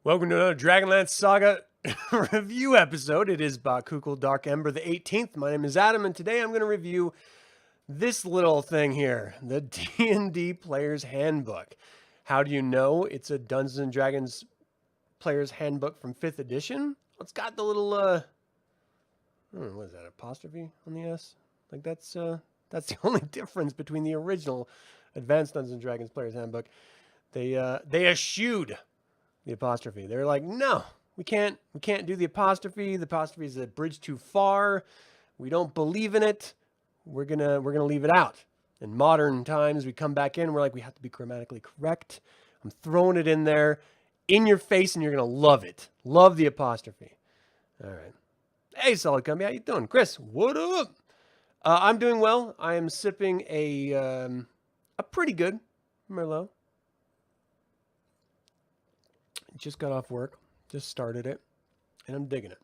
Welcome to another DragonLance Saga review episode. It is Bakukul Dark Ember the 18th. My name is Adam, and today I'm going to review this little thing here, the D&D Player's Handbook. How do you know it's a Dungeons & Dragons Player's Handbook from 5th edition? It's got the little, what is that, apostrophe on the S? Like that's the only difference between the original Advanced Dungeons & Dragons Player's Handbook. They eschewed the apostrophe. They're like, no, we can't do the apostrophe. The apostrophe is a bridge too far. We don't believe in it. We're gonna leave it out. In modern times, we come back in. We're like, we have to be grammatically correct. I'm throwing it in there, in your face, and you're gonna love it. Love the apostrophe. All right. Hey, Solid Company, how you doing, Chris? What up? I'm doing well. I am sipping a pretty good Merlot. Just got off work, just started it, and I'm digging it.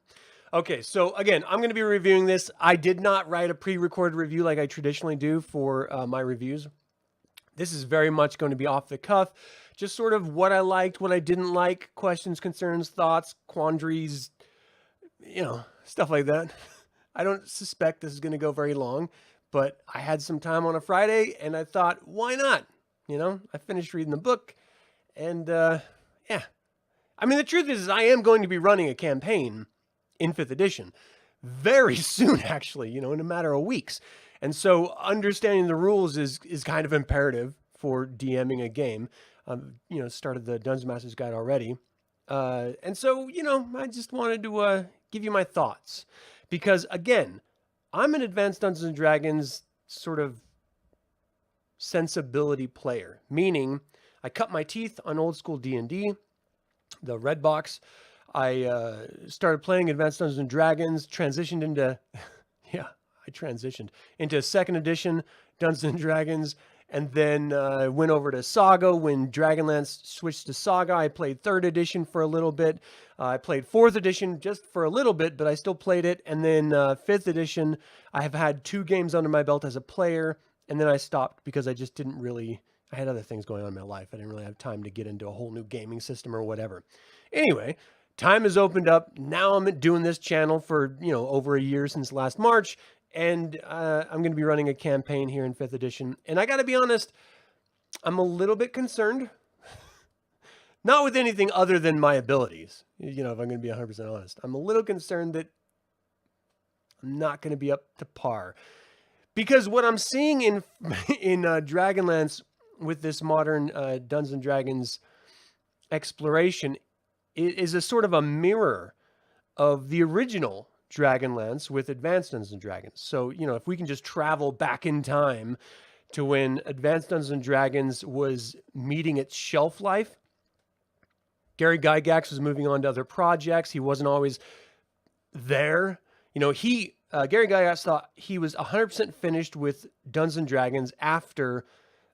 Okay, so again, I'm going to be reviewing this. I did not write a pre-recorded review like I traditionally do for my reviews. This is very much going to be off the cuff, just sort of what I liked, what I didn't like, questions, concerns, thoughts, quandaries, stuff like that. I don't suspect this is going to go very long, but I had some time on a Friday, and I thought, why not? I finished reading the book, and yeah. I mean, the truth is I am going to be running a campaign in 5th edition very soon, actually, in a matter of weeks. And so understanding the rules is kind of imperative for DMing a game. Started the Dungeon Master's Guide already. And so, I just wanted to give you my thoughts. Because, again, I'm an Advanced Dungeons & Dragons sort of sensibility player. Meaning, I cut my teeth on old school D&D. The red box. I started playing Advanced Dungeons & Dragons, transitioned into, I transitioned into 2nd edition Dungeons & Dragons, and then went over to Saga when Dragonlance switched to Saga. I played 3rd edition for a little bit. I played 4th edition just for a little bit, but I still played it. And then 5th edition, I have had 2 games under my belt as a player, and then I stopped because I just didn't really... I had other things going on in my life. I didn't really have time to get into a whole new gaming system or whatever. Anyway, time has opened up. Now I'm doing this channel for, over a year since last March. And I'm going to be running a campaign here in 5th edition. And I got to be honest, I'm a little bit concerned. Not with anything other than my abilities. If I'm going to be 100% honest. I'm a little concerned that I'm not going to be up to par. Because what I'm seeing in Dragonlance with this modern Dungeons & Dragons exploration is a sort of a mirror of the original Dragonlance with Advanced Dungeons & Dragons. So, if we can just travel back in time to when Advanced Dungeons & Dragons was meeting its shelf life, Gary Gygax was moving on to other projects. He wasn't always there. Gary Gygax thought he was 100% finished with Dungeons & Dragons after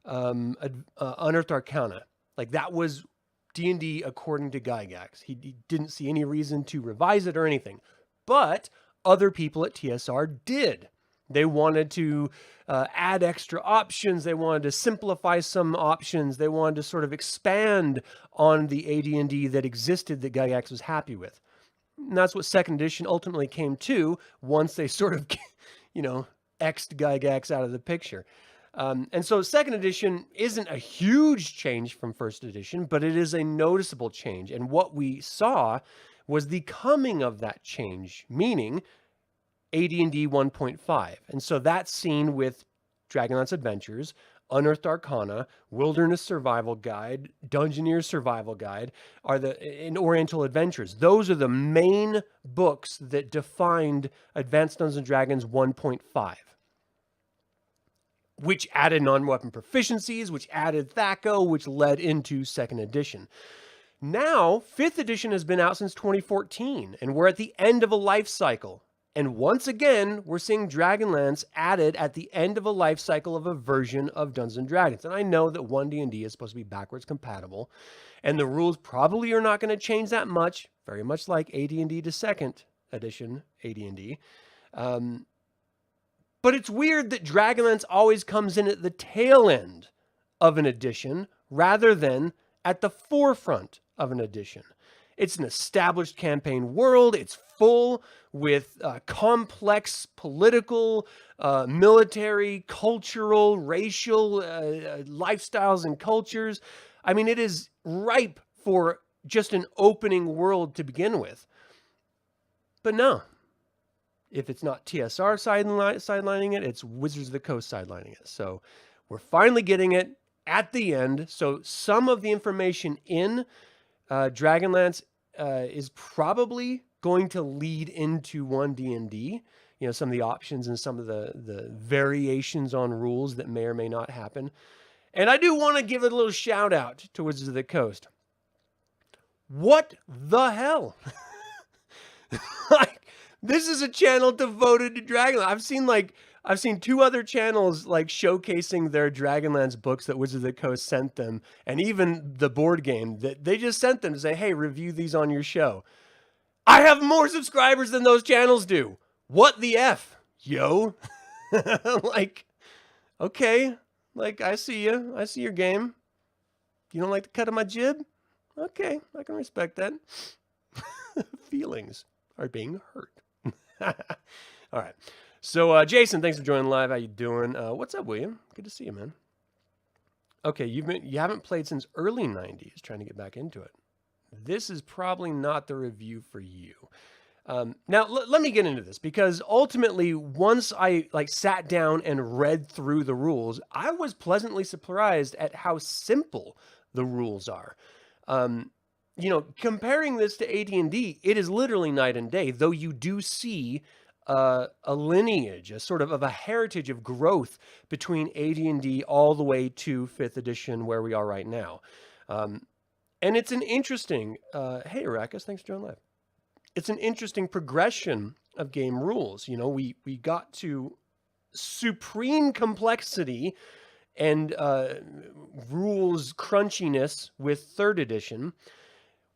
Unearthed Arcana. Like, that was D&D according to Gygax. He didn't see any reason to revise it or anything. But other people at TSR did. They wanted to add extra options. They wanted to simplify some options. They wanted to sort of expand on the AD&D that existed that Gygax was happy with. And that's what 2nd edition ultimately came to once they sort of, X'd Gygax out of the picture. And so 2nd edition isn't a huge change from 1st edition, but it is a noticeable change. And what we saw was the coming of that change, meaning AD&D 1.5. And so that's seen with Dragonlance Adventures, Unearthed Arcana, Wilderness Survival Guide, Dungeoneer's Survival Guide, in Oriental Adventures. Those are the main books that defined Advanced Dungeons & Dragons 1.5. Which added non-weapon proficiencies, which added THAC0, which led into 2nd edition. Now, 5th edition has been out since 2014, and we're at the end of a life cycle. And once again, we're seeing Dragonlance added at the end of a life cycle of a version of Dungeons & Dragons. And I know that 1D&D is supposed to be backwards compatible, and the rules probably are not going to change that much, very much like AD&D to 2nd edition AD&D. But it's weird that Dragonlance always comes in at the tail end of an edition rather than at the forefront of an edition. It's an established campaign world. It's full with complex political, military, cultural, racial lifestyles and cultures. I mean, it is ripe for just an opening world to begin with. But no, if it's not TSR sidelining it, it's Wizards of the Coast sidelining it. So we're finally getting it at the end. So some of the information in Dragonlance is probably going to lead into 1D&D. You know, some of the options and some of the variations on rules that may or may not happen. And I do want to give a little shout out to Wizards of the Coast. What the hell? Like, this is a channel devoted to Dragonlance. I've seen two other channels like showcasing their Dragonlance books that Wizards of the Coast sent them, and even the board game that they just sent them to say, hey, review these on your show. I have more subscribers than those channels do. What the F, yo? Like, okay, like, I see you. I see your game. You don't like the cut of my jib? Okay, I can respect that. Feelings are being hurt. All right. So, Jason, thanks for joining live. How you doing? What's up, William? Good to see you, man. Okay, you haven't played since early 90s, trying to get back into it. This is probably not the review for you. Now, let me get into this, because ultimately, once I sat down and read through the rules, I was pleasantly surprised at how simple the rules are. You know, comparing this to AD&D, it is literally night and day, though you do see a lineage, a sort of a heritage of growth between AD&D all the way to 5th edition, where we are right now. And it's an interesting, hey, Arrakis, thanks for joining live. It's an interesting progression of game rules. You know, we got to supreme complexity and rules crunchiness with 3rd edition.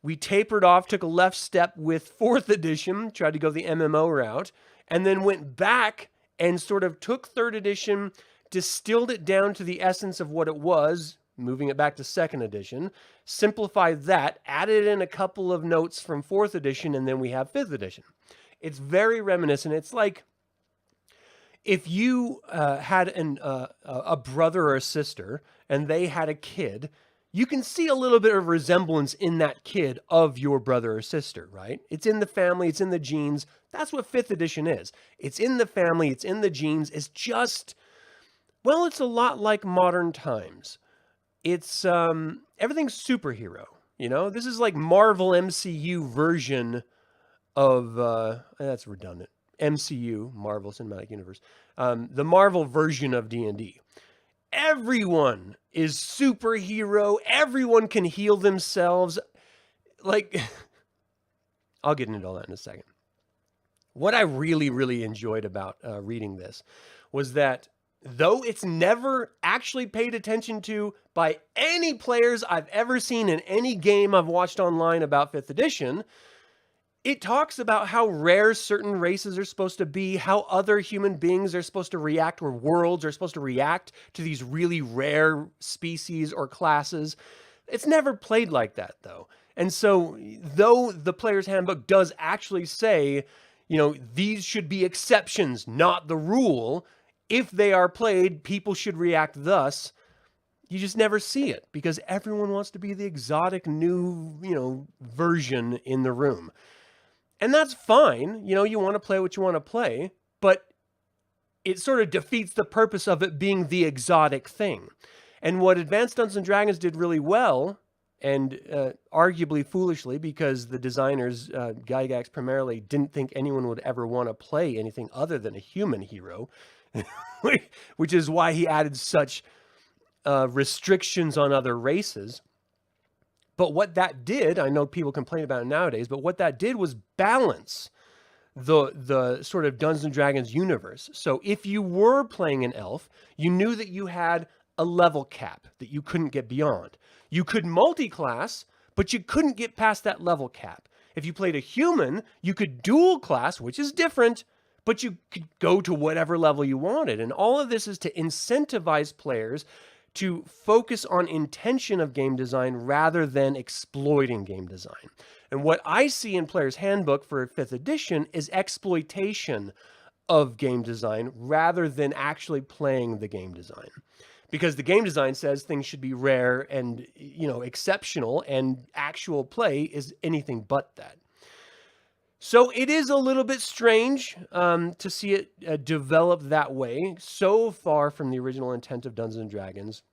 We tapered off, took a left step with 4th edition, tried to go the MMO route, and then went back and sort of took 3rd edition, distilled it down to the essence of what it was, moving it back to 2nd edition, simplified that, added in a couple of notes from 4th edition, and then we have 5th edition. It's very reminiscent. It's like if you had a brother or a sister, and they had a kid, you can see a little bit of resemblance in that kid of your brother or sister, right? It's in the family, it's in the genes. That's what 5th edition is. It's in the family, it's in the genes. It's just, well, it's a lot like modern times. It's, everything's superhero, you know? This is like Marvel MCU version of, that's redundant. MCU, Marvel Cinematic Universe. The Marvel version of D&D. Everyone is superhero. Everyone can heal themselves. Like, I'll get into all that in a second. What I really, really enjoyed about reading this was that though it's never actually paid attention to by any players I've ever seen in any game I've watched online about 5th edition, it talks about how rare certain races are supposed to be, how other human beings are supposed to react, or worlds are supposed to react to these really rare species or classes. It's never played like that, though. And so, though the player's handbook does actually say, you know, these should be exceptions, not the rule. If they are played, people should react thus. You just never see it, because everyone wants to be the exotic new, you know, version in the room. And that's fine. You know, you want to play what you want to play, but it sort of defeats the purpose of it being the exotic thing. And what Advanced Dungeons & Dragons did really well, and arguably foolishly, because the designers, Gygax primarily, didn't think anyone would ever want to play anything other than a human hero, which is why he added such restrictions on other races. But what that did, I know people complain about it nowadays, but what that did was balance the sort of Dungeons and Dragons universe. So if you were playing an elf, you knew that you had a level cap that you couldn't get beyond. You could multi-class, but you couldn't get past that level cap. If you played a human, you could dual class, which is different, but you could go to whatever level you wanted. And all of this is to incentivize players to focus on intention of game design rather than exploiting game design. And what I see in Player's Handbook for 5th edition is exploitation of game design rather than actually playing the game design. Because the game design says things should be rare and, exceptional, and actual play is anything but that. So it is a little bit strange to see it develop that way, so far from the original intent of Dungeons & Dragons.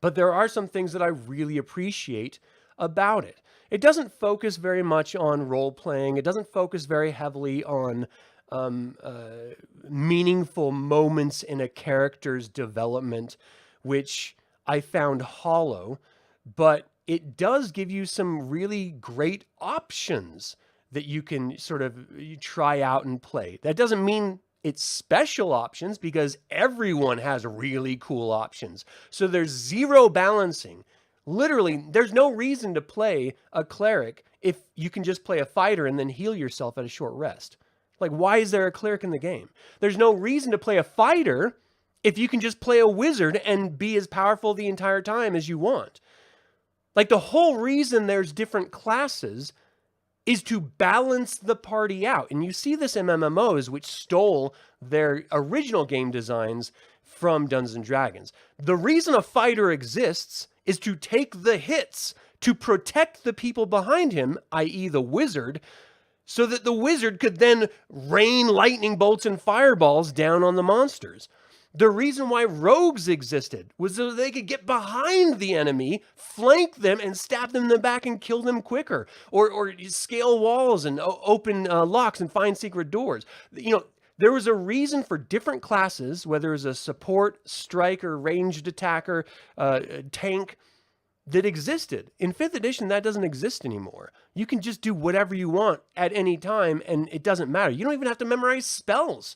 But there are some things that I really appreciate about it. It doesn't focus very much on role-playing. It doesn't focus very heavily on meaningful moments in a character's development, which I found hollow. But it does give you some really great options that you can sort of try out and play. That doesn't mean it's special options, because everyone has really cool options. So there's zero balancing. Literally, there's no reason to play a cleric if you can just play a fighter and then heal yourself at a short rest. Like, why is there a cleric in the game? There's no reason to play a fighter if you can just play a wizard and be as powerful the entire time as you want. Like, the whole reason there's different classes is to balance the party out. And you see this in MMOs, which stole their original game designs from Dungeons & Dragons. The reason a fighter exists is to take the hits, to protect the people behind him, i.e. the wizard, so that the wizard could then rain lightning bolts and fireballs down on the monsters. The reason why rogues existed was so they could get behind the enemy, flank them, and stab them in the back and kill them quicker. Or scale walls and open locks and find secret doors. There was a reason for different classes, whether it was a support, striker, ranged attacker, tank, that existed. In 5th edition, that doesn't exist anymore. You can just do whatever you want at any time, and it doesn't matter. You don't even have to memorize spells.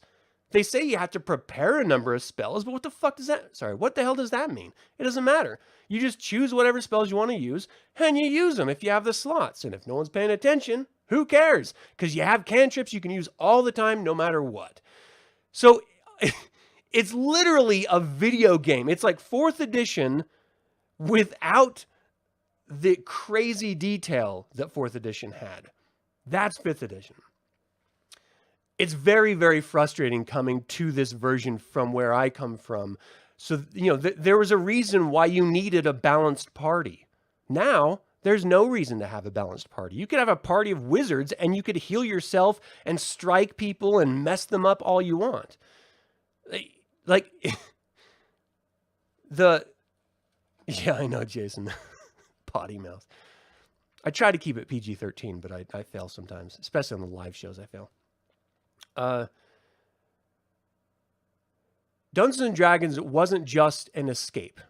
They say you have to prepare a number of spells, but what the hell does that mean? It doesn't matter. You just choose whatever spells you want to use, and you use them if you have the slots. And if no one's paying attention, who cares? Because you have cantrips you can use all the time, no matter what. So it's literally a video game. It's like 4th edition without the crazy detail that 4th edition had. That's 5th edition. It's very, very frustrating coming to this version from where I come from. So, there was a reason why you needed a balanced party. Now, there's no reason to have a balanced party. You could have a party of wizards and you could heal yourself and strike people and mess them up all you want. Yeah, I know, Jason. Potty mouth. I try to keep it PG-13, but I fail sometimes, especially on the live shows. I fail. Dungeons & Dragons wasn't just an escape.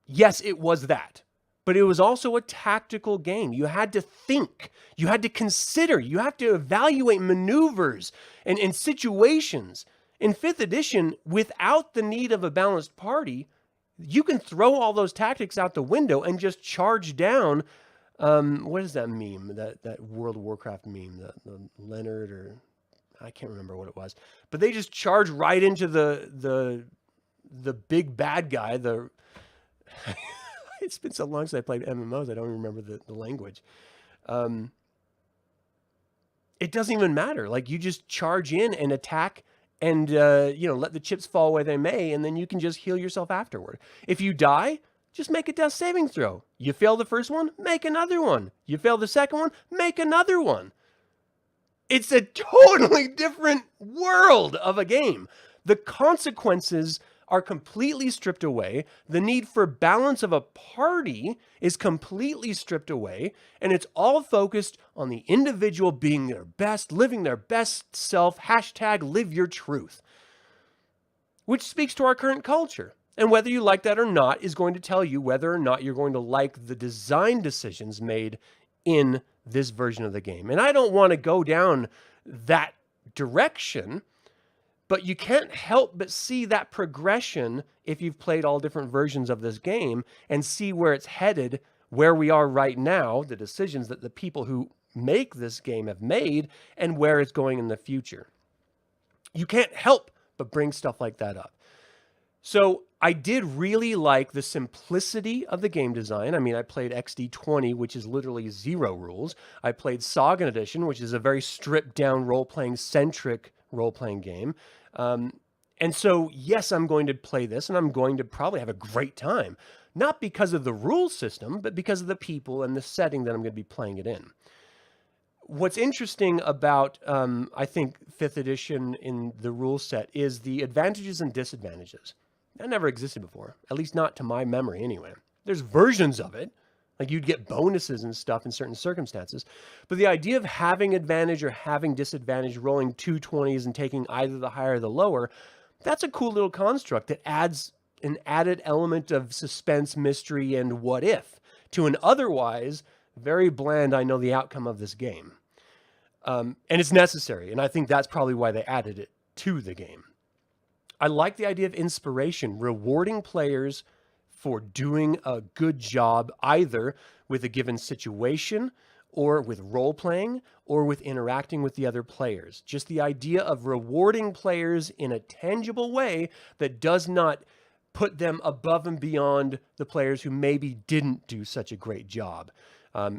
Yes, it was that. But it was also a tactical game. You had to think. You had to consider. You have to evaluate maneuvers and situations. In 5th edition, without the need of a balanced party, you can throw all those tactics out the window and just charge down. What is that meme? That World of Warcraft meme? The Leonard, or I can't remember what it was. But they just charge right into the big bad guy. It's been so long since I played MMOs, I don't even remember the language. It doesn't even matter. Like, you just charge in and attack and, let the chips fall where they may, and then you can just heal yourself afterward. If you die, just make a death saving throw. You fail the first one, make another one. You fail the second one, make another one. It's a totally different world of a game. The consequences are completely stripped away. The need for balance of a party is completely stripped away. And it's all focused on the individual being their best, living their best self, #live your truth. Which speaks to our current culture. And whether you like that or not is going to tell you whether or not you're going to like the design decisions made in this version of the game. And I don't want to go down that direction, but you can't help but see that progression if you've played all different versions of this game and see where it's headed, where we are right now, the decisions that the people who make this game have made, and where it's going in the future. You can't help but bring stuff like that up. So I did really like the simplicity of the game design. I mean, I played XD20, which is literally 0 rules. I played Saga Edition, which is a very stripped down role-playing centric role-playing game. And so, yes, I'm going to play this and I'm going to probably have a great time. Not because of the rule system, but because of the people and the setting that I'm going to be playing it in. What's interesting about, I think, 5th edition in the rule set is the advantages and disadvantages. That never existed before, at least not to my memory anyway. There's versions of it, like you'd get bonuses and stuff in certain circumstances. But the idea of having advantage or having disadvantage, rolling 2 20s and taking either the higher or the lower, that's a cool little construct that adds an added element of suspense, mystery, and what if to an otherwise very bland, I know the outcome of this game. And it's necessary, and I think that's probably why they added it to the game. I like the idea of inspiration, rewarding players for doing a good job either with a given situation or with role-playing or with interacting with the other players. Just the idea of rewarding players in a tangible way that does not put them above and beyond the players who maybe didn't do such a great job.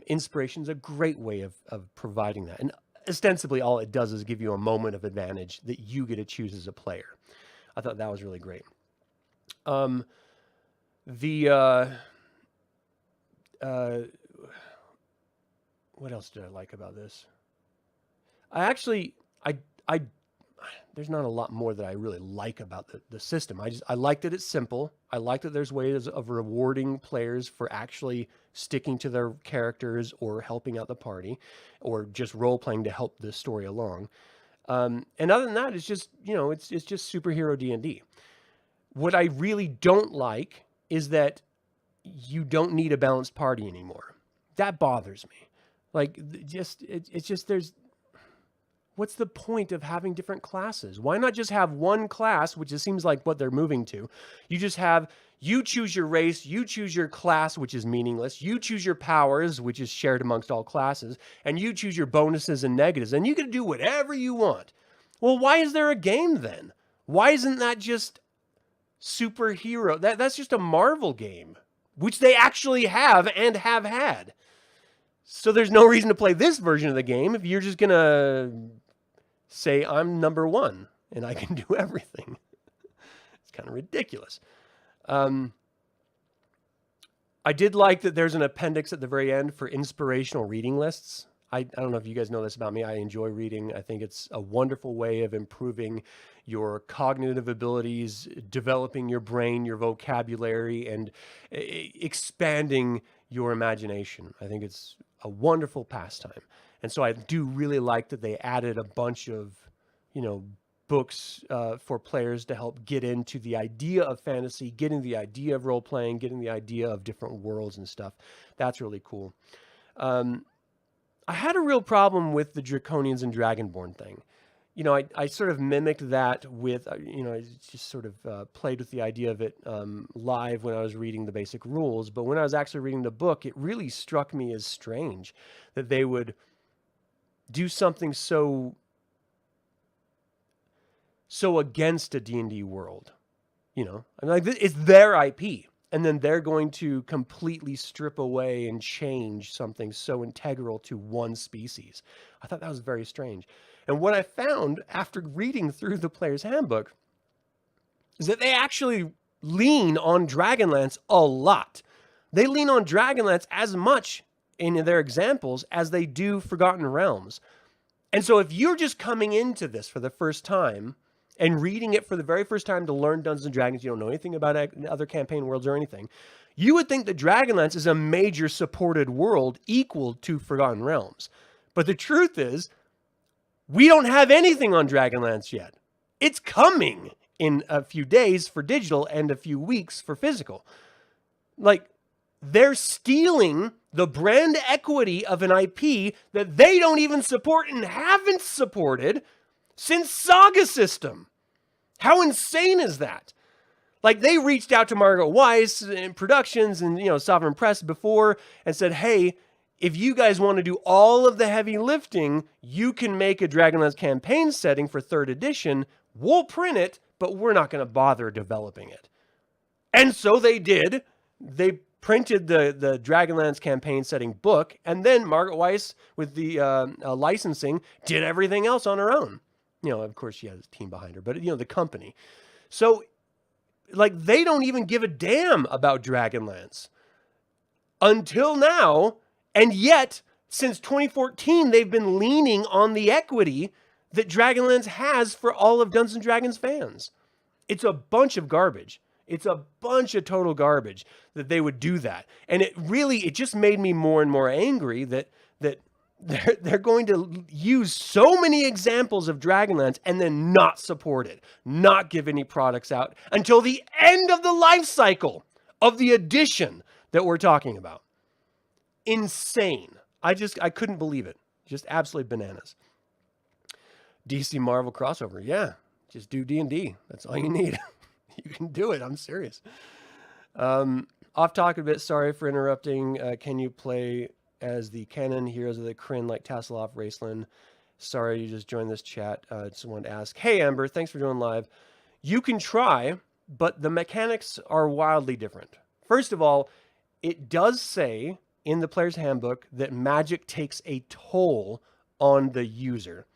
Inspiration is a great way of providing that. And ostensibly, all it does is give you a moment of advantage that you get to choose as a player. I thought that was really great. What else did I like about this? There's not a lot more that I really like about the system. I like that it's simple. I like that there's ways of rewarding players for actually sticking to their characters or helping out the party or just role-playing to help the story along. And other than that, it's just, it's just superhero D&D. What I really don't like is that you don't need a balanced party anymore. That bothers me. Like, it's just what's the point of having different classes? Why not just have one class, which it seems like what they're moving to? You choose your race, you choose your class, which is meaningless, you choose your powers, which is shared amongst all classes, and you choose your bonuses and negatives, and you can do whatever you want. Well, why is there a game then? Why isn't that just superhero? That's just a Marvel game, which they actually have and have had. So there's no reason to play this version of the game if you're just going to say I'm number 1 and I can do everything. It's kind of ridiculous. I did like that there's an appendix at the very end for inspirational reading lists. I don't know if you guys know this about me. I enjoy reading. I think it's a wonderful way of improving your cognitive abilities, developing your brain, your vocabulary, and expanding your imagination. I think it's a wonderful pastime. And so I do really like that they added a bunch of, books for players to help get into the idea of fantasy, getting the idea of role-playing, getting the idea of different worlds and stuff. That's really cool. I had a real problem with the Draconians and Dragonborn thing. I sort of mimicked that with, I just sort of played with the idea of it live when I was reading the basic rules. But when I was actually reading the book, it really struck me as strange that they would do something so against a D&D world. It's their IP. And then they're going to completely strip away and change something so integral to one species. I thought that was very strange. And what I found after reading through the Player's Handbook is that they actually lean on Dragonlance a lot. They lean on Dragonlance as much in their examples as they do Forgotten Realms. And so if you're just coming into this for the first time and reading it for the very first time to learn Dungeons & Dragons, you don't know anything about other campaign worlds or anything, you would think that Dragonlance is a major supported world equal to Forgotten Realms. But the truth is, we don't have anything on Dragonlance yet. It's coming in a few days for digital and a few weeks for physical. Like, they're stealing the brand equity of an IP that they don't even support and haven't supported since Saga System. How insane is that? Like, they reached out to Margaret Weiss in Productions and, Sovereign Press before and said, hey, if you guys want to do all of the heavy lifting, you can make a Dragonlance campaign setting for 3rd edition. We'll print it, but we're not going to bother developing it. And so they did. They printed the Dragonlance campaign setting book, and then Margaret Weiss, with the licensing, did everything else on her own. Of course, she has a team behind her, but the company. So, like, they don't even give a damn about Dragonlance until now, and yet since 2014, they've been leaning on the equity that Dragonlance has for all of Dungeons & Dragons fans. It's a bunch of garbage. It's a bunch of total garbage that they would do that. And it just made me more and more angry that they're going to use so many examples of Dragonlance and then not support it, not give any products out until the end of the life cycle of the edition that we're talking about. Insane. I couldn't believe it. Just absolutely bananas. DC Marvel crossover. Yeah, just do D&D. That's all you need. You can do it. I'm serious. Off topic a bit. Sorry for interrupting. Can you play as the canon heroes of the Krynn like Tasselhoff, Raceland? Sorry, you just joined this chat. Just wanted to ask. Hey, Amber, thanks for joining live. You can try, but the mechanics are wildly different. First of all, it does say in the player's handbook that magic takes a toll on the user.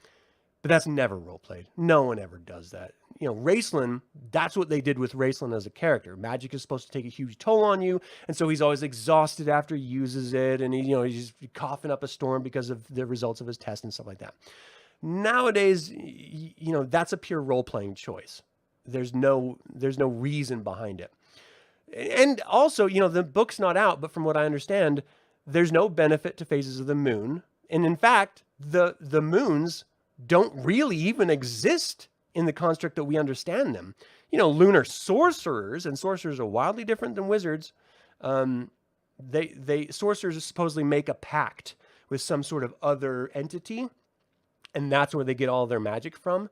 But that's never roleplayed. No one ever does that. Raceland, that's what they did with Raceland as a character. Magic is supposed to take a huge toll on you, and so he's always exhausted after he uses it, and he's coughing up a storm because of the results of his test and stuff like that. Nowadays, that's a pure role-playing choice. There's no reason behind it. And also, the book's not out, but from what I understand, there's no benefit to phases of the moon. And in fact, the moons don't really even exist in the construct that we understand them. Lunar sorcerers, and sorcerers are wildly different than wizards. Sorcerers supposedly make a pact with some sort of other entity, and that's where they get all their magic from.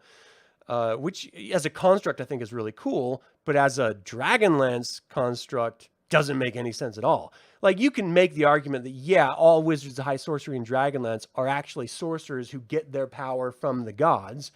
Which, as a construct, I think is really cool, but as a Dragonlance construct, doesn't make any sense at all. Like, you can make the argument that, yeah, all wizards of high sorcery and Dragonlance are actually sorcerers who get their power from the gods,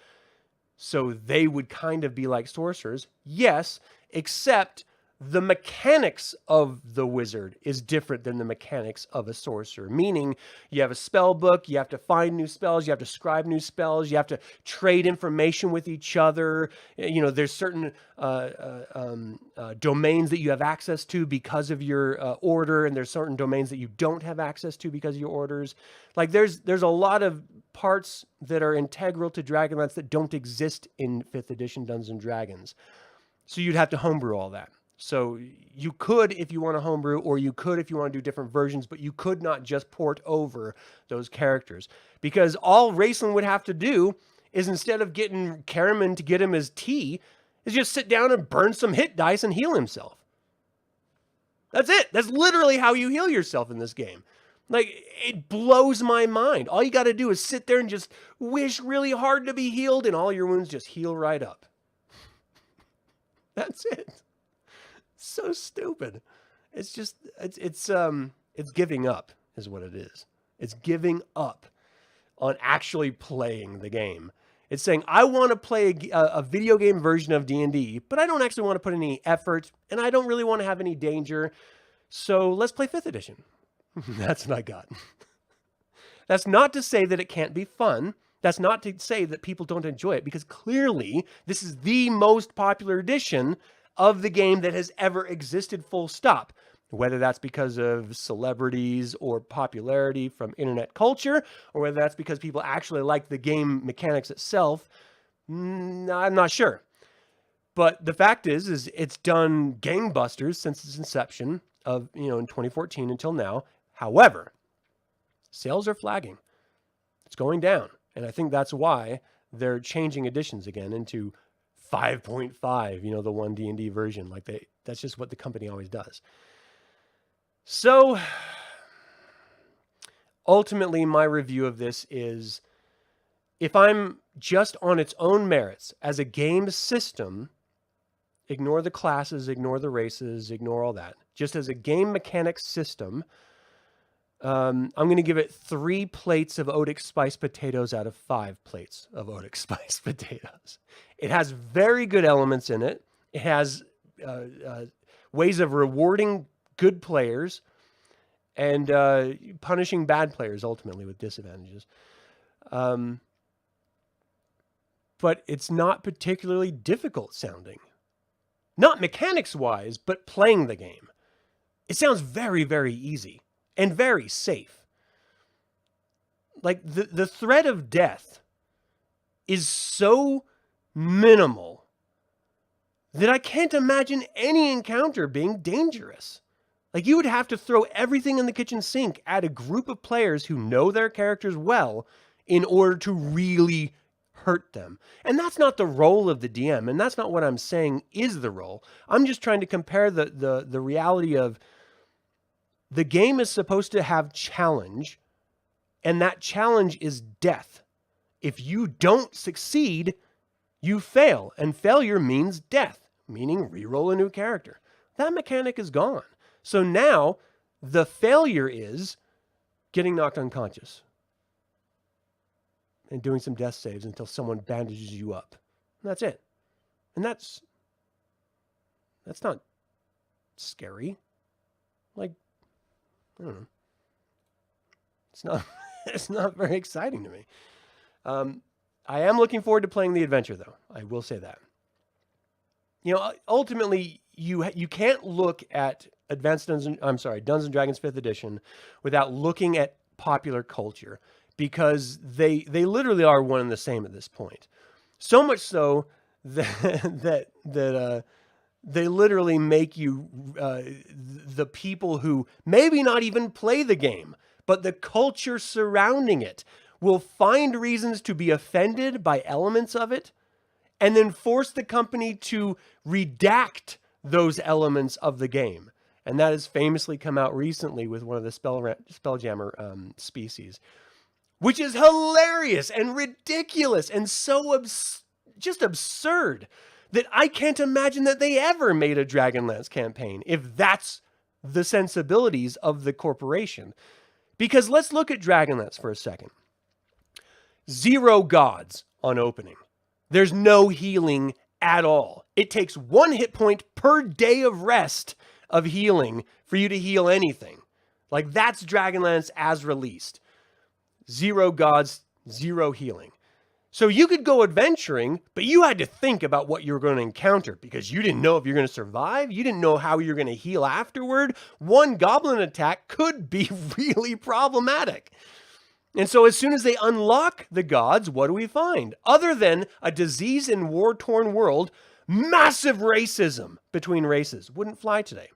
so they would kind of be like sorcerers. Yes, except the mechanics of the wizard is different than the mechanics of a sorcerer. Meaning, you have a spell book, you have to find new spells, you have to scribe new spells, you have to trade information with each other. There's certain domains that you have access to because of your order, and there's certain domains that you don't have access to because of your orders. Like, there's a lot of parts that are integral to Dragonlance that don't exist in 5th edition Dungeons & Dragons. So you'd have to homebrew all that. So you could if you want to homebrew, or you could if you want to do different versions, but you could not just port over those characters. Because all Raceland would have to do is, instead of getting Karaman to get him his tea, is just sit down and burn some hit dice and heal himself. That's it. That's literally how you heal yourself in this game. Like, it blows my mind. All you got to do is sit there and just wish really hard to be healed, and all your wounds just heal right up. That's it. So stupid. It's just, it's giving up is what it is. It's giving up on actually playing the game. It's saying, I want to play a video game version of D&D, but I don't actually want to put any effort, and I don't really want to have any danger. So let's play 5th edition. That's what I got. That's not to say that it can't be fun. That's not to say that people don't enjoy it, because clearly this is the most popular edition of the game that has ever existed, full stop. Whether that's because of celebrities or popularity from internet culture, or whether that's because people actually like the game mechanics itself, I'm not sure. But the fact is it's done gangbusters since its inception of, in 2014 until now. However, sales are flagging. It's going down. And I think that's why they're changing editions again into 5.5, the one D&D version. That's just what the company always does. So ultimately, my review of this is, if I'm just on its own merits as a game system, ignore the classes, ignore the races, ignore all that. Just as a game mechanics system, I'm going to give it 3 plates of Otic spiced potatoes out of 5 plates of Otic spiced potatoes. It has very good elements in it. It has ways of rewarding good players and punishing bad players ultimately with disadvantages. But it's not particularly difficult sounding. Not mechanics-wise, but playing the game. It sounds very, very easy and very safe. Like, the threat of death is so minimal that I can't imagine any encounter being dangerous. Like, you would have to throw everything in the kitchen sink at a group of players who know their characters well in order to really hurt them. And that's not the role of the DM, and that's not what I'm saying is the role. I'm just trying to compare the reality of the game is supposed to have challenge, and that challenge is death. If you don't succeed, you fail, and failure means death, meaning reroll a new character. That mechanic is gone. So now the failure is getting knocked unconscious and doing some death saves until someone bandages you up. And that's it. And that's not scary. Like, I don't know. It's not very exciting to me. I am looking forward to playing the adventure, though. I will say that. You know, ultimately, you can't look at Dungeons and Dragons 5th edition without looking at popular culture, because they literally are one and the same at this point. So much so that they literally make you the people who maybe not even play the game, but the culture surrounding it will find reasons to be offended by elements of it, and then force the company to redact those elements of the game. And that has famously come out recently with one of the Spelljammer species, which is hilarious and ridiculous and so just absurd that I can't imagine that they ever made a Dragonlance campaign if that's the sensibilities of the corporation. Because let's look at Dragonlance for a second. 0 gods on opening. There's no healing at all. It takes 1 hit point per day of rest of healing for you to heal anything. Like, that's Dragonlance as released. 0 gods, 0 healing. So you could go adventuring, but you had to think about what you were going to encounter because you didn't know if you're going to survive. You didn't know how you're going to heal afterward. 1 goblin attack could be really problematic. And so as soon as they unlock the gods, what do we find? Other than a disease and war-torn world, massive racism between races. Wouldn't fly today.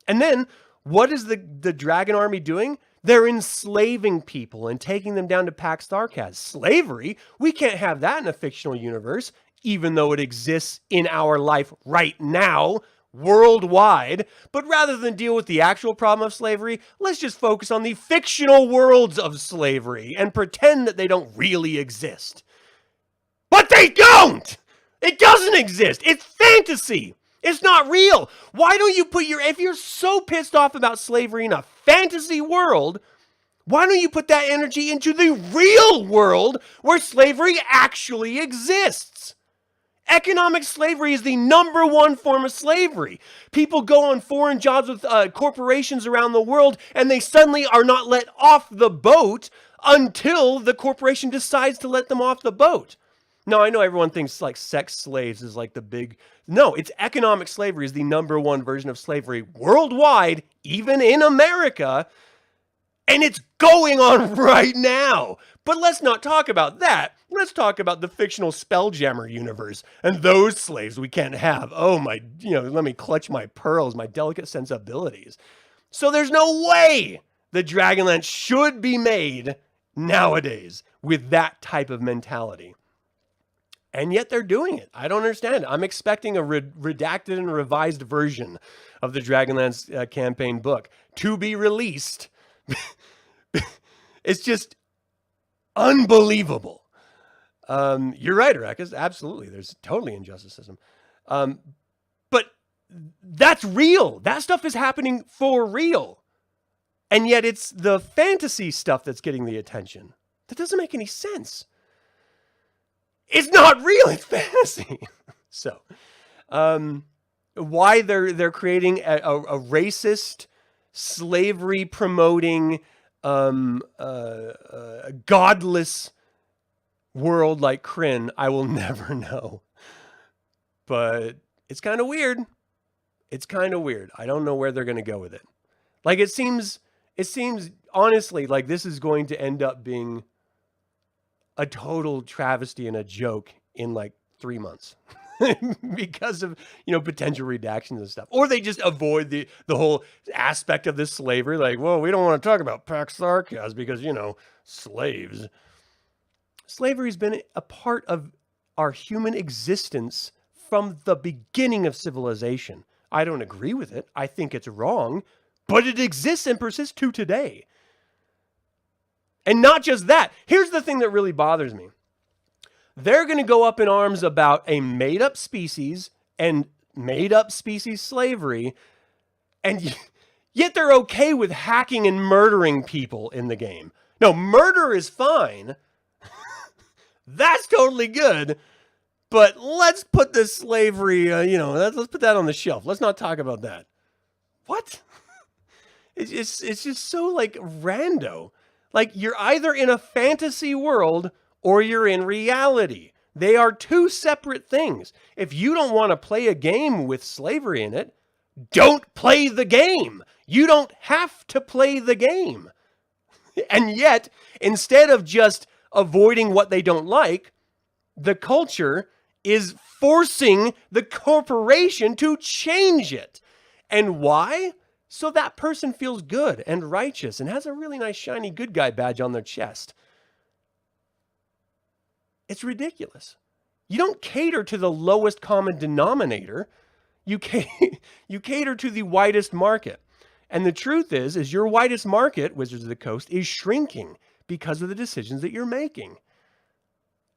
And then, what is the dragon army doing? They're enslaving people and taking them down to Pax Tharkaz. Slavery? We can't have that in a fictional universe, even though it exists in our life right now, worldwide. But rather than deal with the actual problem of slavery, let's just focus on the fictional worlds of slavery and pretend that they don't really exist. But they don't! It doesn't exist! It's fantasy! It's not real! Why don't you put if you're so pissed off about slavery in a fantasy world, why don't you put that energy into the real world where slavery actually exists? Economic slavery is the #1 form of slavery. People go on foreign jobs with corporations around the world, and they suddenly are not let off the boat until the corporation decides to let them off the boat. Now, I know everyone thinks like sex slaves is like the big... No, it's economic slavery is the #1 version of slavery worldwide, even in America, and it's going on right now. But let's not talk about that. Let's talk about the fictional Spelljammer universe and those slaves we can't have. Oh my, let me clutch my pearls, my delicate sensibilities. So there's no way the Dragonlance should be made nowadays with that type of mentality. And yet they're doing it. I don't understand. I'm expecting a redacted and revised version of the Dragonlance campaign book to be released. It's just unbelievable. You're right, Arakas. Absolutely. There's totally injustice system. But that's real. That stuff is happening for real. And yet it's the fantasy stuff that's getting the attention. That doesn't make any sense. It's not real. It's fantasy. So, why they're creating a racist, slavery promoting, godless world like Krynn, I will never know. But it's kind of weird. It's kind of weird. I don't know where they're going to go with it. Like it seems honestly like this is going to end up being a total travesty and a joke in like 3 months. Because of potential redactions and stuff, or they just avoid the whole aspect of this slavery. Like, well, we don't want to talk about Pax Sarkaz because slaves. Slavery's been a part of our human existence from the beginning of civilization. I don't agree with it. I think it's wrong, but it exists and persists to today. And not just that. Here's the thing that really bothers me. They're going to go up in arms about a made-up species and made-up species slavery, and yet they're okay with hacking and murdering people in the game. No, murder is fine. That's totally good. But let's put this slavery, let's put that on the shelf. Let's not talk about that. What? It's just so like rando. Like you're either in a fantasy world or you're in reality. They are two separate things. If you don't want to play a game with slavery in it, don't play the game. You don't have to play the game. And yet, instead of just avoiding what they don't like, the culture is forcing the corporation to change it. And why? So that person feels good and righteous and has a really nice shiny good guy badge on their chest. It's ridiculous. You don't cater to the lowest common denominator. You cater to the widest market. And the truth is your widest market, Wizards of the Coast, is shrinking because of the decisions that you're making.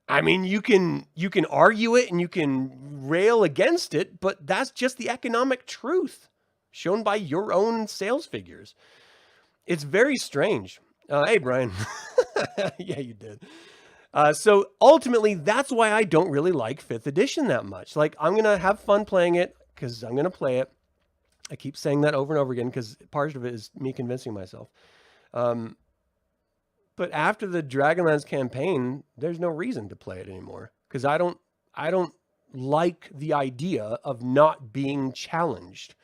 I mean, you can argue it and you can rail against it, but that's just the economic truth shown by your own sales figures. It's very strange. Hey, Brian. Yeah, you did. So ultimately, that's why I don't really like 5th edition that much. Like, I'm going to have fun playing it because I'm going to play it. I keep saying that over and over again because part of it is me convincing myself. But after the Dragonlance campaign, there's no reason to play it anymore because I don't like the idea of not being challenged.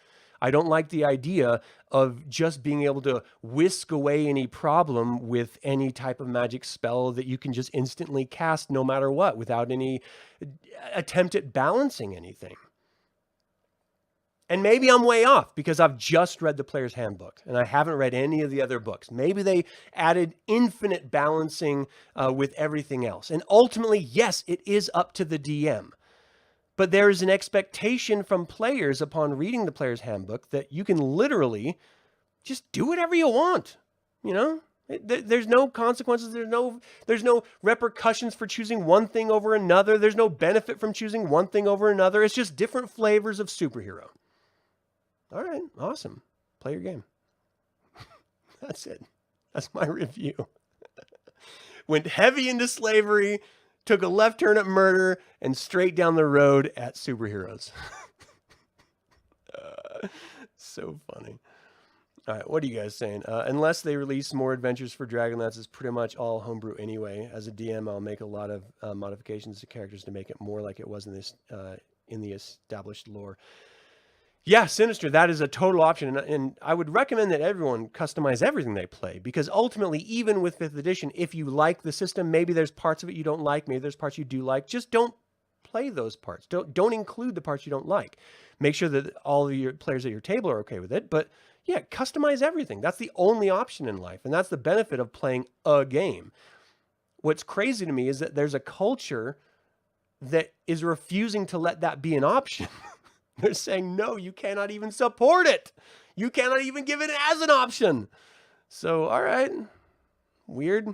I don't like the idea of just being able to whisk away any problem with any type of magic spell that you can just instantly cast no matter what without any attempt at balancing anything. And maybe I'm way off because I've just read the Player's Handbook and I haven't read any of the other books. Maybe they added infinite balancing with everything else. And ultimately, yes, it is up to the DM. But there is an expectation from players upon reading the Player's Handbook that you can literally just do whatever you want. There's no consequences. There's no repercussions for choosing one thing over another. There's no benefit from choosing one thing over another. It's just different flavors of superhero. All right, awesome. Play your game. That's it. That's my review. Went heavy into slavery, took a left turn at murder, and straight down the road at superheroes. So funny. All right, what are you guys saying? Unless they release more adventures for Dragonlance, it's pretty much all homebrew anyway. As a DM, I'll make a lot of modifications to characters to make it more like it was in the established lore. Yeah, Sinister, that is a total option. And I would recommend that everyone customize everything they play because ultimately, even with 5th edition, if you like the system, maybe there's parts of it you don't like, maybe there's parts you do like, just don't play those parts. Don't include the parts you don't like. Make sure that all of your players at your table are okay with it. But yeah, customize everything. That's the only option in life. And that's the benefit of playing a game. What's crazy to me is that there's a culture that is refusing to let that be an option. They're saying, no, you cannot even support it. You cannot even give it as an option. So, all right. Weird.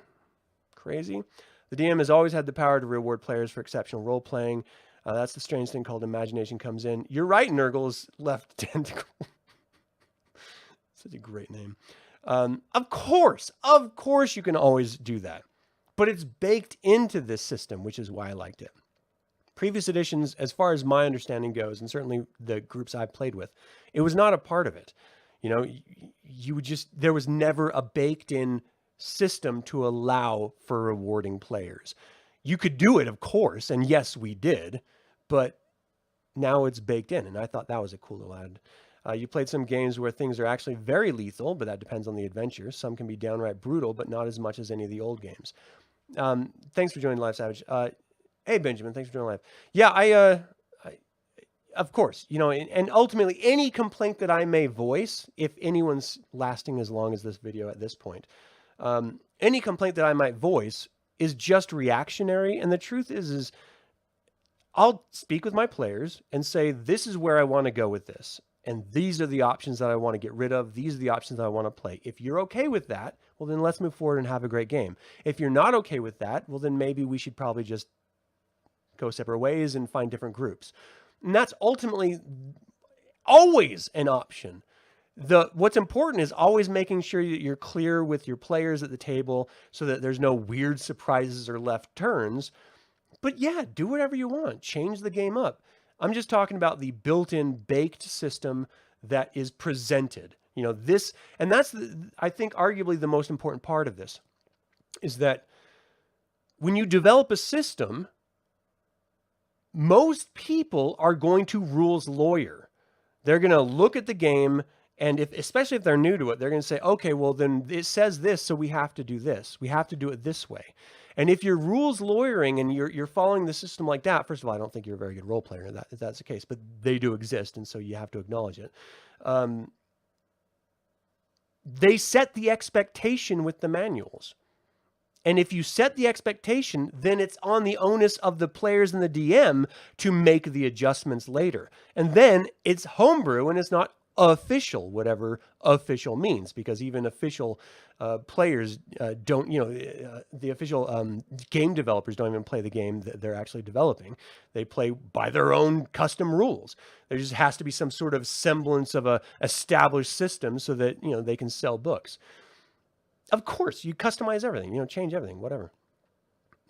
Crazy. The DM has always had the power to reward players for exceptional role-playing. That's the strange thing called imagination comes in. You're right, Nurgle's left tentacle. Such a great name. Of course you can always do that. But it's baked into this system, which is why I liked it. Previous editions, as far as my understanding goes, and certainly the groups I've played with, it was not a part of it. You know, you would just, there was never a baked in system to allow for rewarding players. You could do it, of course, and yes, we did, but now it's baked in, and I thought that was a cool little add. You played some games where things are actually very lethal, but that depends on the adventure. Some can be downright brutal, but not as much as any of the old games. Thanks for joining Live Savage. Hey, Benjamin, thanks for joining live. Yeah, I of course, you know, and ultimately any complaint that I may voice, if anyone's lasting as long as this video at this point, any complaint that I might voice is just reactionary. And the truth is I'll speak with my players and say, this is where I want to go with this. And these are the options that I want to get rid of. These are the options that I want to play. If you're okay with that, well, then let's move forward and have a great game. If you're not okay with that, well, then maybe we should probably just go separate ways and find different groups. And that's ultimately always an option. What's important is always making sure that you're clear with your players at the table so that there's no weird surprises or left turns. But yeah, do whatever you want. Change the game up. I'm just talking about the built-in baked system that is presented. You know, this, and that's, I think, arguably the most important part of this, is that when you develop a system, most people are going to rules lawyer. They're going to look at the game, and especially if they're new to it, they're going to say, okay, well, then it says this, so we have to do this. We have to do it this way. And if you're rules lawyering and you're following the system like that, first of all, I don't think you're a very good role player if that's the case, but they do exist, and so you have to acknowledge it. They set the expectation with the manuals. And if you set the expectation, then it's on the onus of the players and the DM to make the adjustments later. And then it's homebrew and it's not official, whatever official means, because even official players don't, you know, the official game developers don't even play the game that they're actually developing. They play by their own custom rules. There just has to be some sort of semblance of a established system so that, you know, they can sell books. Of course, you customize everything, you know, change everything, whatever.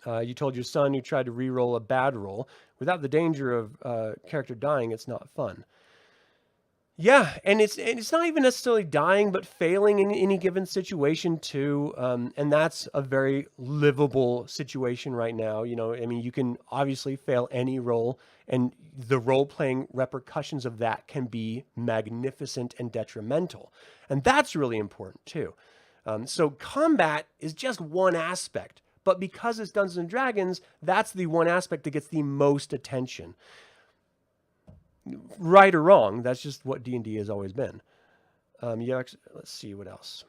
You told your son you tried to re-roll a bad roll. Without the danger of character dying, it's not fun. Yeah, and it's not even necessarily dying, but failing in any given situation too. And that's a very livable situation right now. You know, I mean, you can obviously fail any roll, and the role-playing repercussions of that can be magnificent and detrimental. And that's really important too. So combat is just one aspect, but because it's Dungeons and Dragons, that's the one aspect that gets the most attention. Right or wrong, that's just what D&D has always been. Let's see what else.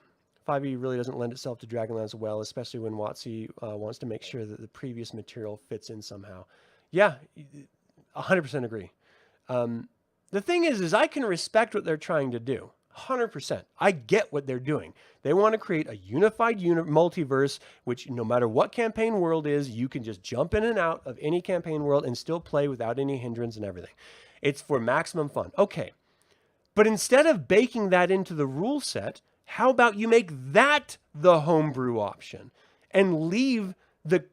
5e really doesn't lend itself to Dragonlance well, especially when WotC wants to make sure that the previous material fits in somehow. Yeah, 100% agree. The thing is I can respect what they're trying to do. 100%. I get what they're doing. They want to create a unified multiverse, which no matter what campaign world is, you can just jump in and out of any campaign world and still play without any hindrance and everything. It's for maximum fun. Okay. But instead of baking that into the rule set, how about you make that the homebrew option and leave the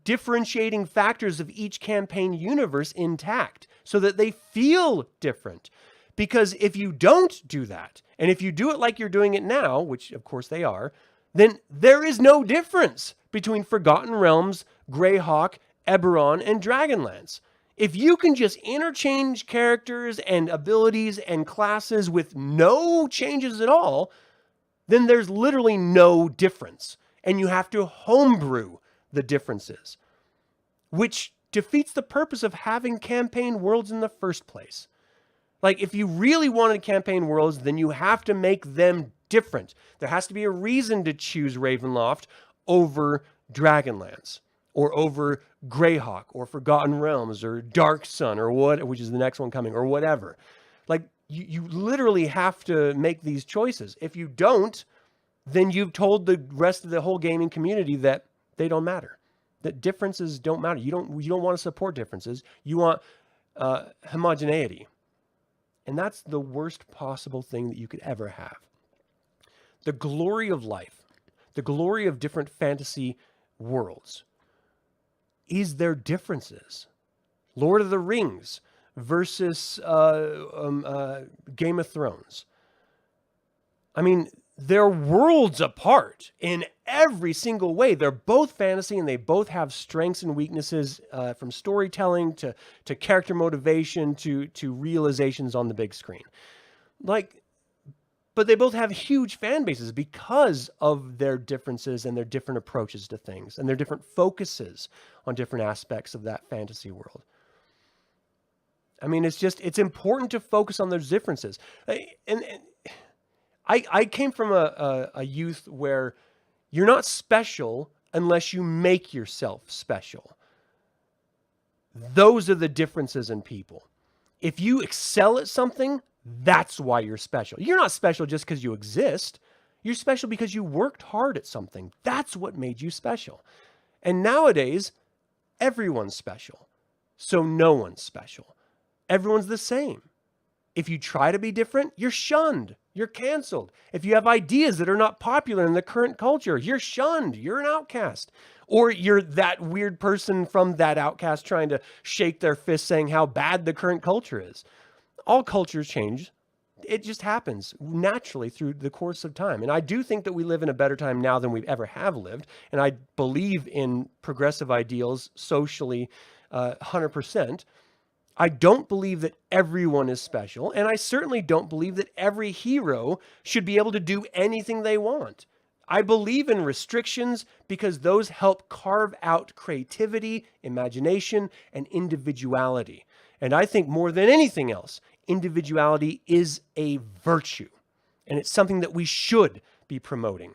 differentiating factors of each campaign universe intact so that they feel different? Because if you don't do that, and if you do it like you're doing it now, which of course they are, then there is no difference between Forgotten Realms, Greyhawk, Eberron, and Dragonlance. If you can just interchange characters and abilities and classes with no changes at all, then there's literally no difference. And you have to homebrew the differences, which defeats the purpose of having campaign worlds in the first place. Like, if you really wanted campaign worlds, then you have to make them different. There has to be a reason to choose Ravenloft over Dragonlance, or over Greyhawk, or Forgotten Realms, or Dark Sun, or what, which is the next one coming, or whatever. Like, you literally have to make these choices. If you don't, then you've told the rest of the whole gaming community that they don't matter. That differences don't matter. You don't want to support differences. You want homogeneity. And that's the worst possible thing that you could ever have. The glory of life, the glory of different fantasy worlds, is their differences. Lord of the Rings versus Game of Thrones. I mean, they're worlds apart in every single way. They're both fantasy and they both have strengths and weaknesses, from storytelling to character motivation to realizations on the big screen. Like, but they both have huge fan bases because of their differences and their different approaches to things and their different focuses on different aspects of that fantasy world. I mean, it's important to focus on those differences. And I came from a youth where you're not special unless you make yourself special. Those are the differences in people. If you excel at something, that's why you're special. You're not special just because you exist. You're special because you worked hard at something. That's what made you special. And nowadays, everyone's special. So no one's special. Everyone's the same. If you try to be different, you're shunned. You're canceled. If you have ideas that are not popular in the current culture, you're shunned. You're an outcast. Or you're that weird person from that outcast trying to shake their fist saying how bad the current culture is. All cultures change. It just happens naturally through the course of time. And I do think that we live in a better time now than we've ever have lived. And I believe in progressive ideals socially, 100%. I don't believe that everyone is special. And I certainly don't believe that every hero should be able to do anything they want. I believe in restrictions because those help carve out creativity, imagination, and individuality. And I think more than anything else, individuality is a virtue. And it's something that we should be promoting.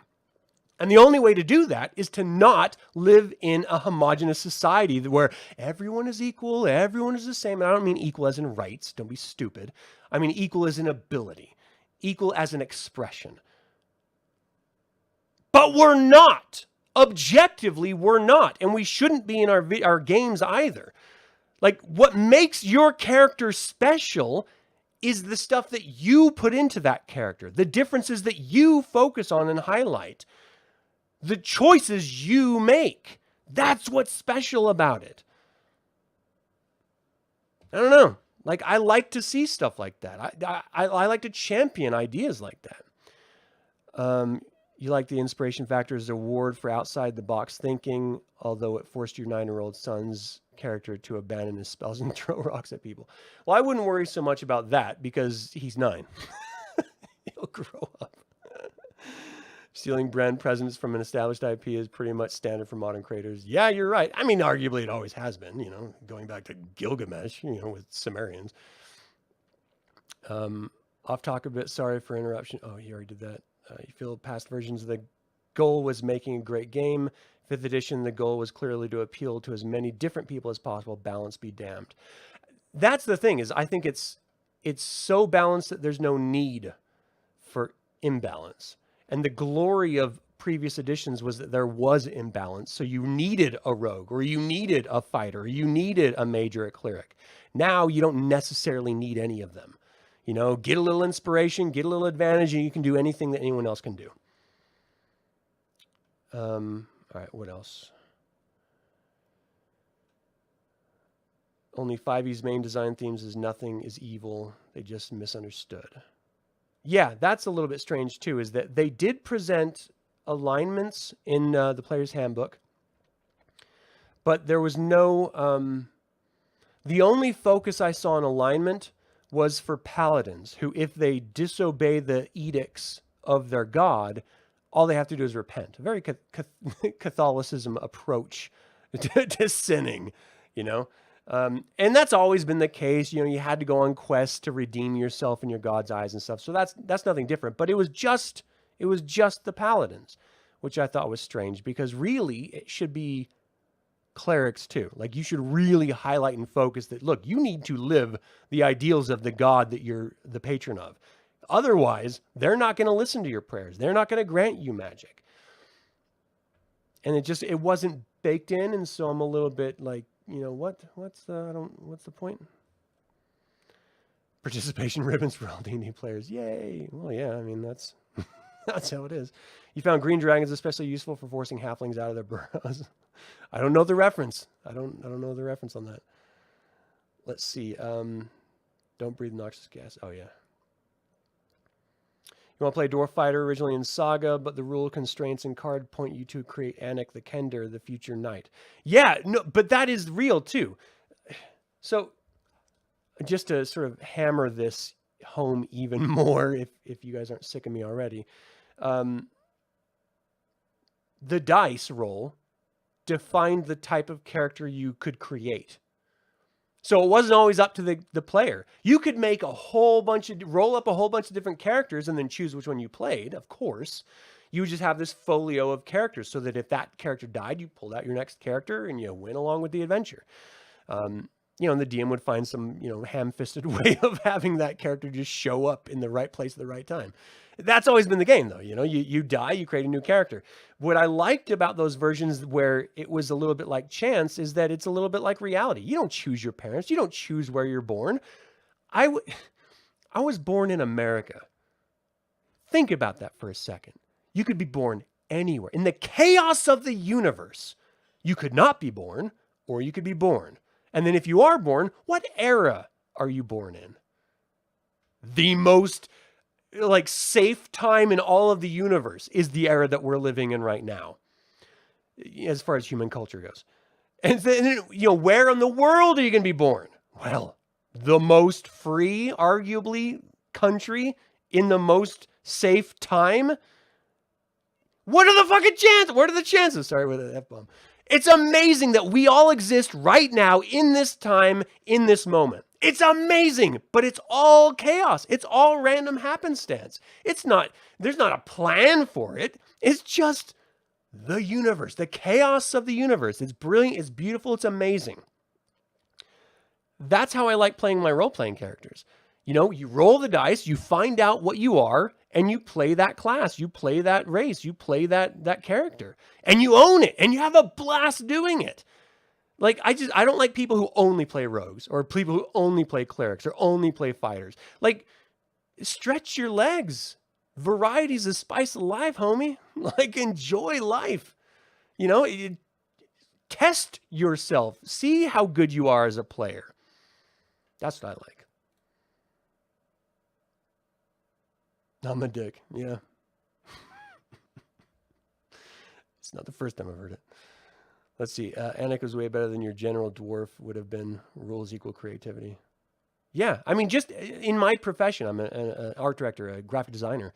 And the only way to do that is to not live in a homogenous society where everyone is equal, everyone is the same. And I don't mean equal as in rights. Don't be stupid. I mean equal as in ability, equal as an expression. But we're not. Objectively, we're not. And we shouldn't be in our games either. Like, what makes your character special is the stuff that you put into that character, the differences that you focus on and highlight, the choices you make. That's what's special about it. I don't know. Like, I like to see stuff like that. I like to champion ideas like that. You like the inspiration factor as a reward for outside the box thinking, although it forced your 9-year-old son's character to abandon his spells and throw rocks at people. Well, I wouldn't worry so much about that because he's 9. He'll grow up. Stealing brand presence from an established IP is pretty much standard for modern creators. Yeah, you're right. I mean, arguably it always has been, going back to Gilgamesh, with Sumerians. Off talk a bit. Sorry for interruption. Oh, you already did that. You feel past versions of the goal was making a great game. 5th edition, the goal was clearly to appeal to as many different people as possible. Balance be damned. That's the thing, is I think it's so balanced that there's no need for imbalance. And the glory of previous editions was that there was imbalance. So you needed a rogue, or you needed a fighter, or you needed a mage or a cleric. Now you don't necessarily need any of them. Get a little inspiration, get a little advantage, and you can do anything that anyone else can do. All right, what else? Only 5e's main design themes is nothing is evil. They just misunderstood. Yeah, that's a little bit strange too, is that they did present alignments in the player's handbook, but there was no... the only focus I saw on alignment was for paladins, who, if they disobey the edicts of their god, all they have to do is repent. A very Catholicism approach to sinning, and that's always been the case. You had to go on quests to redeem yourself in your god's eyes and stuff. So that's nothing different. But it was just the paladins, which I thought was strange, because really it should be clerics too. Like, you should really highlight and focus that, look, you need to live the ideals of the god that you're the patron of. Otherwise, they're not going to listen to your prayers. They're not going to grant you magic. And it wasn't baked in. And so I'm a little bit like, what's the point? Participation ribbons for all D&D players. Yay. Well, yeah, I mean, that's how it is. You found green dragons especially useful for forcing halflings out of their burrows. I don't know the reference. I don't know the reference on that. Let's see. Don't breathe noxious gas. Oh, yeah. You want to play Dwarf Fighter originally in Saga, but the rule constraints and card point you to create Anik the Kender, the future knight. Yeah, no, but that is real too. So just to sort of hammer this home even more, if you guys aren't sick of me already, the dice roll defined the type of character you could create. So it wasn't always up to the player. You could make roll up a whole bunch of different characters and then choose which one you played, of course. You just have this folio of characters so that if that character died, you pulled out your next character and you went along with the adventure. And the DM would find some, ham-fisted way of having that character just show up in the right place at the right time. That's always been the game, though. You die, you create a new character. What I liked about those versions where it was a little bit like chance is that it's a little bit like reality. You don't choose your parents. You don't choose where you're born. I was born in America. Think about that for a second. You could be born anywhere. In the chaos of the universe, you could not be born, or you could be born. And then if you are born, what era are you born in? The most safe time in all of the universe is the era that we're living in right now, as far as human culture goes. And then, where in the world are you going to be born? Well, the most free, arguably, country in the most safe time. What are the fucking chances? What are the chances? Sorry with an F-bomb. It's amazing that we all exist right now in this time, in this moment. It's amazing, but it's all chaos. It's all random happenstance. There's not a plan for it. It's just the universe, the chaos of the universe. It's brilliant. It's beautiful. It's amazing. That's how I like playing my role-playing characters. You roll the dice, you find out what you are, and you play that class, you play that race, you play that character, and you own it, and you have a blast doing it. I don't like people who only play rogues, or people who only play clerics, or only play fighters. Stretch your legs. Variety's the spice of life, homie. Enjoy life. Test yourself. See how good you are as a player. That's what I like. I'm a dick. Yeah. It's not the first time I've heard it. Let's see. Anik was way better than your general dwarf would have been. Rules equal creativity. Yeah. I mean, just in my profession, I'm an art director, a graphic designer.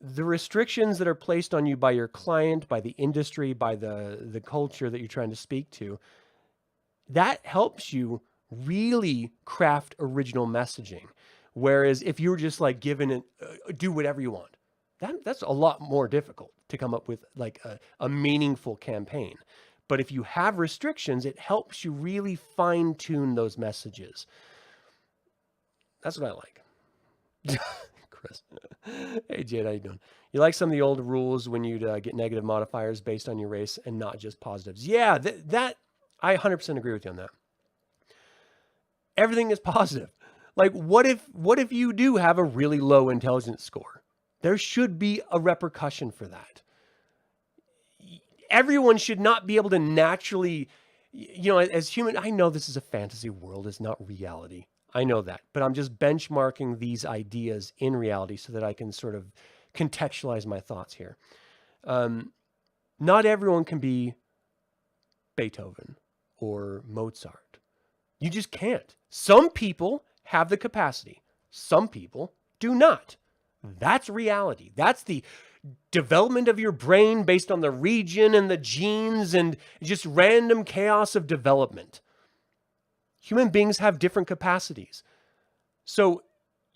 The restrictions that are placed on you by your client, by the industry, by the culture that you're trying to speak to, that helps you really craft original messaging. Whereas if you were just given it, do whatever you want, that's a lot more difficult to come up with a meaningful campaign. But if you have restrictions, it helps you really fine tune those messages. That's what I like. Chris. Hey, Jade, how you doing? You like some of the old rules when you'd get negative modifiers based on your race and not just positives. Yeah, that I 100% agree with you on that. Everything is positive. What if you do have a really low intelligence score? There should be a repercussion for that. Everyone should not be able to naturally, as human, I know this is a fantasy world, it's not reality. I know that, but I'm just benchmarking these ideas in reality so that I can sort of contextualize my thoughts here. Not everyone can be Beethoven or Mozart. You just can't. Some people have the capacity. Some people do not. That's reality. That's the development of your brain based on the region and the genes and just random chaos of development. Human beings have different capacities. So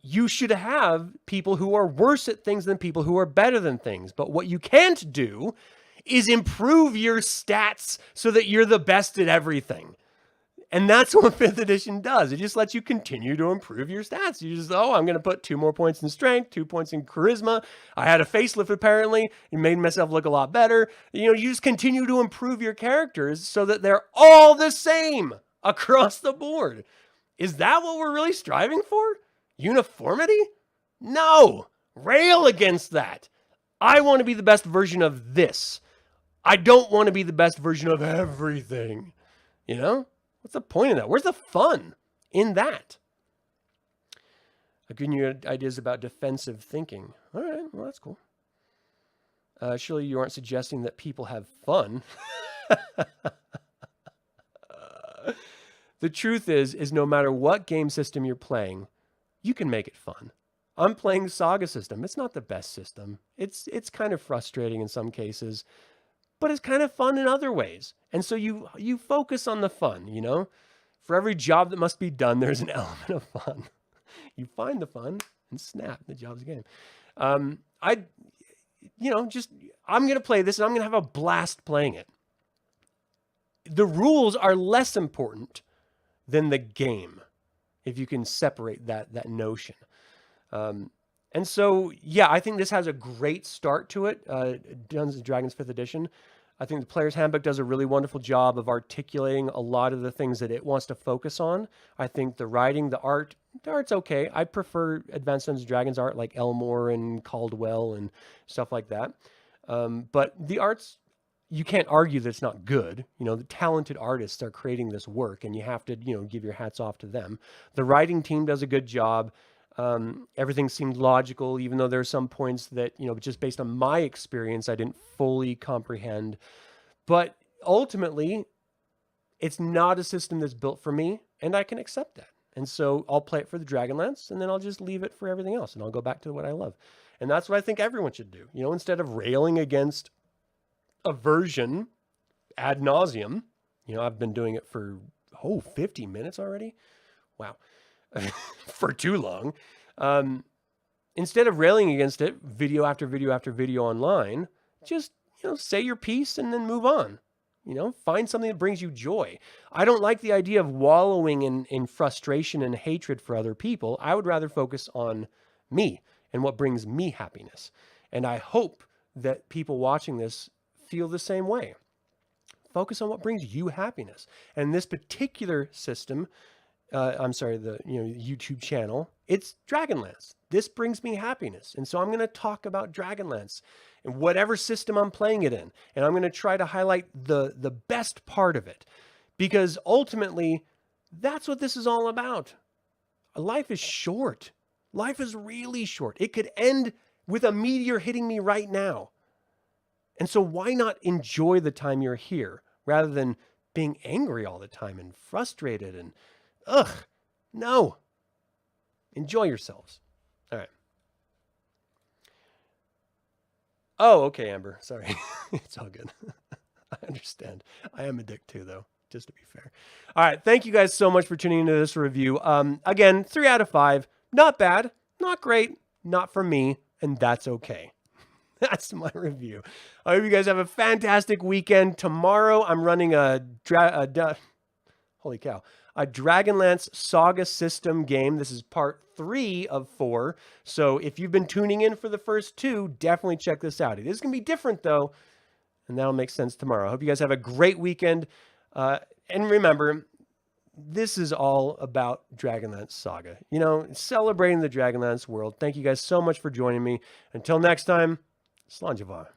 you should have people who are worse at things than people who are better than things. But what you can't do is improve your stats so that you're the best at everything. And that's what 5th edition does. It just lets you continue to improve your stats. You just, I'm going to put 2 more points in strength, 2 points in charisma. I had a facelift apparently. It made myself look a lot better. You just continue to improve your characters so that they're all the same across the board. Is that what we're really striving for? Uniformity? No. Rail against that. I want to be the best version of this. I don't want to be the best version of everything. What's the point of that? Where's the fun? in that. Giving you ideas about defensive thinking. All right, well, that's cool. Surely you aren't suggesting that people have fun. The truth is no matter what game system you're playing, you can make it fun. I'm playing Saga system. It's not the best system. It's kind of frustrating in some cases, but it's kind of fun in other ways. And so you focus on the fun, you know? For every job that must be done, there's an element of fun. You find the fun and snap, the job's a game. I'm going to play this and I'm going to have a blast playing it. The rules are less important than the game, if you can separate that notion. And so, yeah, I think this has a great start to it. Dungeons & Dragons 5th edition. I think the Player's Handbook does a really wonderful job of articulating a lot of the things that it wants to focus on. I think the writing, the art's okay. I prefer Advanced Dungeons & Dragons art like Elmore and Caldwell and stuff like that. But the art's, you can't argue that it's not good. You know, the talented artists are creating this work and you have to, give your hats off to them. The writing team does a good job. Everything seemed logical, even though there are some points that, just based on my experience, I didn't fully comprehend. But ultimately, it's not a system that's built for me, and I can accept that. And so I'll play it for the Dragonlance, and then I'll just leave it for everything else, and I'll go back to what I love. And that's what I think everyone should do. Instead of railing against a version ad nauseum, I've been doing it for, 50 minutes already? Wow. For too long. Instead of railing against it, video after video after video online, just, say your piece and then move on. Find something that brings you joy. I don't like the idea of wallowing in frustration and hatred for other people. I would rather focus on me and what brings me happiness. And I hope that people watching this feel the same way. Focus on what brings you happiness. And this particular system, the YouTube channel, it's Dragonlance. This brings me happiness. And so I'm going to talk about Dragonlance and whatever system I'm playing it in. And I'm going to try to highlight the best part of it, because ultimately that's what this is all about. Life is short. Life is really short. It could end with a meteor hitting me right now. And so why not enjoy the time you're here rather than being angry all the time and frustrated and no. Enjoy yourselves. All right. Oh, okay, Amber. Sorry. It's all good. I understand. I am a dick too, though, just to be fair. All right. Thank you guys so much for tuning into this review. Again, 3 out of 5. Not bad. Not great. Not for me. And that's okay. That's my review. I hope you guys have a fantastic weekend. Tomorrow, I'm running holy cow. A Dragonlance Saga system game. This is part 3 of 4. So if you've been tuning in for the first 2, definitely check this out. It is going to be different, though, and that'll make sense tomorrow. I hope you guys have a great weekend. And remember, this is all about Dragonlance Saga. Celebrating the Dragonlance world. Thank you guys so much for joining me. Until next time, Slanjava.